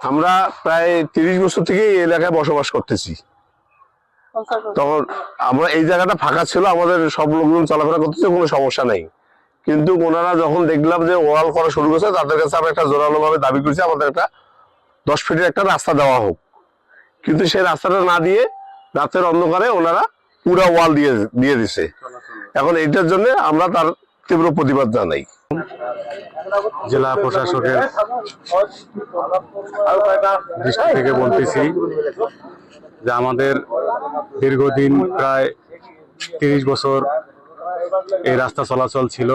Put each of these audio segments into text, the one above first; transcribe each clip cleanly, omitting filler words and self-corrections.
আমরা প্রায় 30 বছর থেকে এই এলাকায় বসবাস করতেছি। তখন আমরা এই জায়গাটা ফাঁকা ছিল, আমাদের সব লোকজন চলাফেরা করতেছে, কোনো সমস্যা নেই। কিন্তু ওনারা যখন দেখলাম যে ওয়াল করা শুরু করছে, তাদের কাছে আমরা একটা জোরালো ভাবে দাবি করছি আমাদের একটা 10 ফিটের একটা রাস্তা দেওয়া হোক। কিন্তু সেই রাস্তাটা না দিয়ে রাতের অন্ধকারে ওনারা পুরা ওয়াল দিয়ে দিছে। এখন এইটার জন্য আমরা তার তীব্র প্রতিবাদ জানাই। জেলা প্রশাসকের দৃষ্টি থেকে বলতেছি যে আমাদের দীর্ঘদিন প্রায় 30 বছর এই রাস্তা চলাচল ছিল।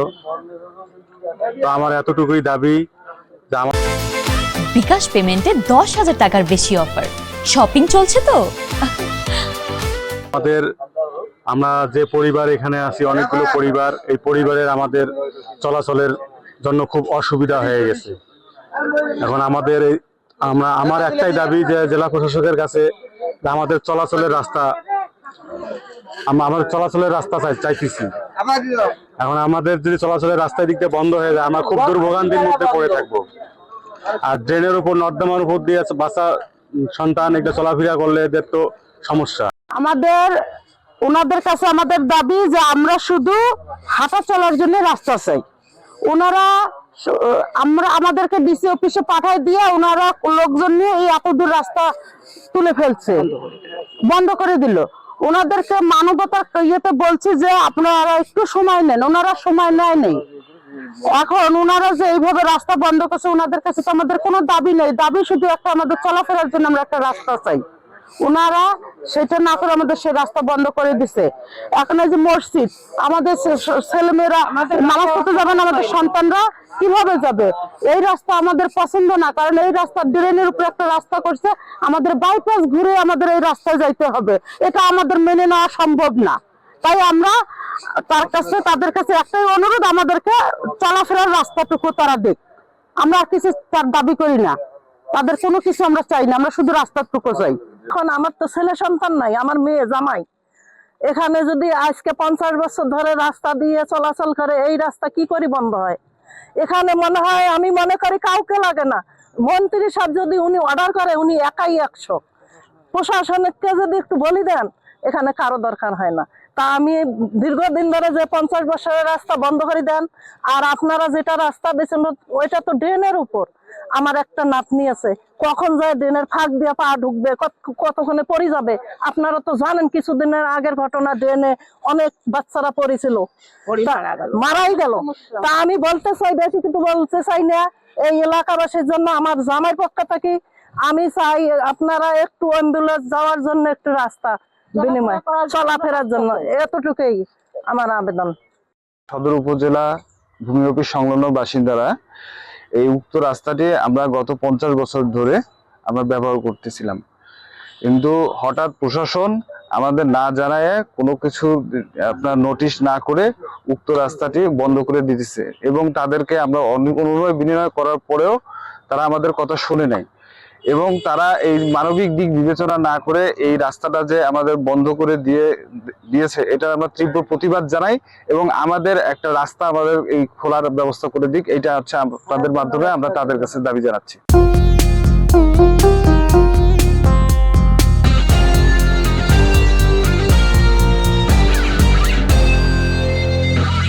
তো আমার এতটুকুই দাবি যে বিকাশ পেমেন্টে 10,000 টাকার বেশি অফার, শপিং চলছে তো। আমরা যে পরিবার এখানে আছি, অনেকগুলো পরিবার, এই পরিবারের আমাদের চলাচলের জন্য খুব অসুবিধা হয়ে গেছে। এখন আমার একটাই দাবি যে জেলা প্রশাসকের কাছে আমাদের চলাচলের রাস্তা চাইতেছি। এখন আমাদের যদি চলাচলের রাস্তায় দিক দিয়ে বন্ধ হয়ে যায়, আমরা খুব দুর্ভোগান্তির মধ্যে পড়ে থাকবো। আর ড্রেনের উপর, নর্দমার উপর দিয়ে বাচ্চা সন্তান এটা চলাফেরা করলে এদের তো সমস্যা। ওনাদের কাছে আমাদের দাবি যে আমরা শুধু হাঁটা চলার জন্য রাস্তা চাই। আমাদেরকে ডিসি অফিসে পাঠায় দিয়ে ওনারা লোকজন নিয়ে এই এতদূর রাস্তা তুলে ফেলছে, বন্ধ করে দিল। ওনাদেরকে মানবতার ইয়েতে বলছি যে আপনারা একটু সময় নেন, ওনারা সময় নেই। এখন ওনারা যে এইভাবে রাস্তা বন্ধ করছে, ওনাদের কাছে তো আমাদের কোনো দাবি নেই। দাবি শুধু একটা, আমাদের চলাফেরার জন্য আমরা একটা রাস্তা চাই। ওনারা সেটা না করে আমাদের সে রাস্তা বন্ধ করে দিছে। এখন এই যে মসজিদ, আমাদের ছেলেমেয়েরা নামাজ পড়তে যাবে না, আমাদের সন্তানরা কিভাবে যাবে? এই রাস্তা আমাদের পছন্দ না, কারণ এই রাস্তা ড্রেনের উপরে একটা রাস্তা করছে, আমাদের বাইপাস ঘুরে আমাদের এই রাস্তায় যাইতে হবে। এটা আমাদের মেনে নেওয়া সম্ভব না। তাই আমরা তাদের কাছে একটাই অনুরোধ, আমাদেরকে চলাফেরার রাস্তাটুকু তারা দেখ। আমরা কিছু তার দাবি করি না, তাদের কোনো কিছু আমরা চাই না, আমরা শুধু রাস্তাটুকু চাই। এখন আমার তো ছেলে সন্তান নাই, আমার মেয়ে জামাই এখানে যদি আজকে 50 বছর ধরে রাস্তা দিয়ে চলাচল করে, এই রাস্তা কি করে বন্ধ হয়? এখানে মনে হয়, আমি মনে করি কাউকে লাগে না। মন্ত্রী সাহেব যদি উনি অর্ডার করে, উনি একাই 100। প্রশাসনকে যদি একটু বলি দেন, এখানে কারো দরকার হয় না। তা আমি দীর্ঘদিন ধরে যে 50 বছরের রাস্তা বন্ধ করে দেন, আর আপনারা যেটা রাস্তা দিয়েছেন ওইটা তো ড্রেনের উপর। আমার একটা নাতনি আছে, কখন যায় ড্রেনের ফাঁক দিয়ে পা ঢুকবে, কতক্ষণে পড়ে যাবে। আপনারা তো জানেন কিছুদিনের আগের ঘটনা, ড্রেনে অনেক বাচ্চারা পড়েছিল, মারাই গেল। তা আমি বলতে চাই, বেশি কিন্তু বলতে চাই না। এই এলাকাবাসীর জন্য আমার জামাই পক্ষ থেকে আমি চাই আপনারা একটু অ্যাম্বুলেন্স যাওয়ার জন্য একটু রাস্তা বিনিময় চলাফেরার জন্য, এতটুকুই আমার আবেদন। সদর উপজেলা ভূমি অফিস সংলগ্ন বাসিন্দারা এই উক্ত রাস্তাটি আমরা গত 50 বছর ধরে আমরা ব্যবহার করতেছিলাম, কিন্তু হঠাৎ প্রশাসন আমাদের না জানায়, কোনো কিছু আপনার নোটিশ না করে উক্ত রাস্তাটি বন্ধ করে দিতেছে। এবং তাদেরকে আমরা অনেক অনুরোধ বিনিময় করার পরেও তারা আমাদের কথা শুনে নেয়, এবং তারা এই মানবিক দিক বিবেচনা না করে এই রাস্তাটা যে আমাদের বন্ধ করে দিয়েছে, এটা আমরা তীব্র প্রতিবাদ জানাই। এবং আমাদের একটা রাস্তা আমাদের এই খোলার ব্যবস্থা করে দিক, এটা হচ্ছে তাদের মাধ্যমে আমরা তাদের কাছে দাবি জানাচ্ছি।